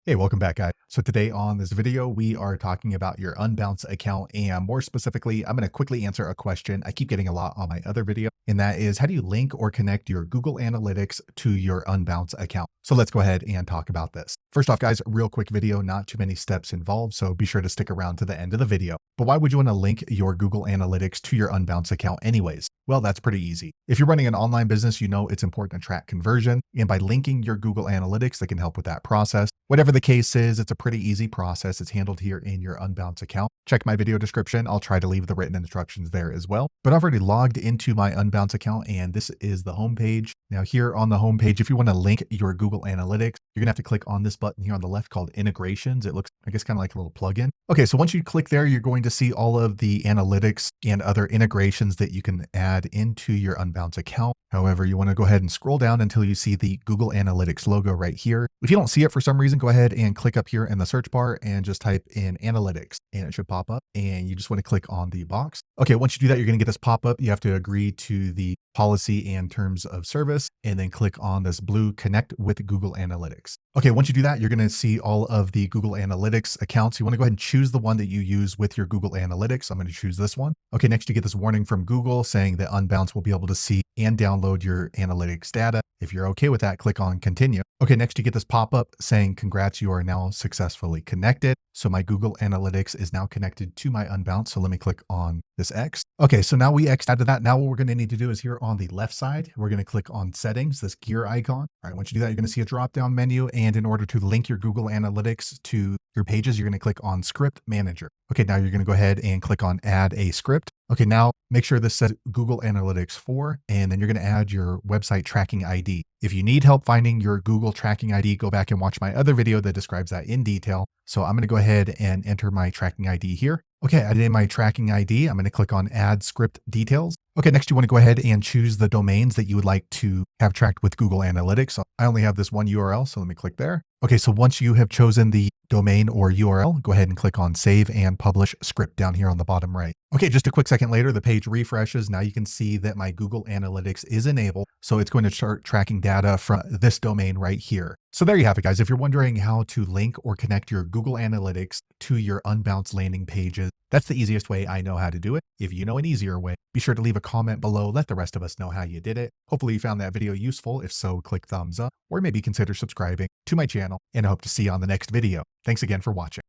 Hey, welcome back, guys. So today on this video, we are talking about your Unbounce account, and more specifically, I'm going to quickly answer a question I keep getting a lot on my other video, and that is, how do you link or connect your Google Analytics to your Unbounce account? So let's go ahead and talk about this. First off, guys, real quick video, not too many steps involved, so be sure to stick around to the end of the video. But why would you want to link your Google Analytics to your Unbounce account anyways? Well, that's pretty easy. If you're running an online business, you know it's important to track conversion, and by linking your Google Analytics, that can help with that process. Whatever the case is, it's a pretty easy process. It's handled here in your Unbounce account. Check my video description. I'll try to leave the written instructions there as well. But I've already logged into my Unbounce account, and this is the homepage. Now here on the homepage, if you want to link your Google Analytics, you're gonna have to click on this button here on the left called Integrations. It looks, I guess, kind of like a little plugin. Okay, so once you click there, you're going to see all of the analytics and other integrations that you can add into your Unbounce account. However, you want to go ahead and scroll down until you see the Google Analytics logo right here. If you don't see it for some reason, go ahead and click up here in the search bar and just type in analytics, and it should pop up, and you just want to click on the box. Okay, once you do that, you're going to get this pop up. You have to agree to the policy and terms of service, and then click on this blue connect with Google Analytics. Okay, once you do that, you're going to see all of the Google Analytics accounts. You want to go ahead and choose the one that you use with your Google Analytics. I'm going to choose this one. Okay, next you get this warning from Google saying that Unbounce will be able to see and download your analytics data. If you're okay with that, click on continue. Okay, next you get this pop-up saying, congrats, you are now successfully connected. So my Google Analytics is now connected to my Unbounce. So let me click on this X. Okay, so now we X'd out of that. Now what we're going to need to do is here on the left side, we're going to click on settings, this gear icon. All right, once you do that, you're going to see a drop-down menu. And in order to link your Google Analytics to your pages, you're going to click on script manager. Okay, now you're going to go ahead and click on add a script. Okay, now make sure this says Google Analytics 4, and then you're going to add your website tracking ID. If you need help finding your Google tracking ID, go back and watch my other video that describes that in detail. So I'm going to go ahead and enter my tracking ID here. Okay, I did in my tracking ID. I'm going to click on add script details. Okay, next you want to go ahead and choose the domains that you would like to have tracked with Google Analytics. So I only have this one URL, so let me click there. Okay, so once you have chosen the domain or URL, go ahead and click on save and publish script down here on the bottom right. Okay, just a quick second later, the page refreshes. Now you can see that my Google Analytics is enabled. So it's going to start tracking data from this domain right here. So there you have it, guys. If you're wondering how to link or connect your Google Analytics to your Unbounce landing pages, that's the easiest way I know how to do it. If you know an easier way, be sure to leave a comment below. Let the rest of us know how you did it. Hopefully you found that video useful. If so, click thumbs up or maybe consider subscribing to my channel, and I hope to see you on the next video. Thanks again for watching.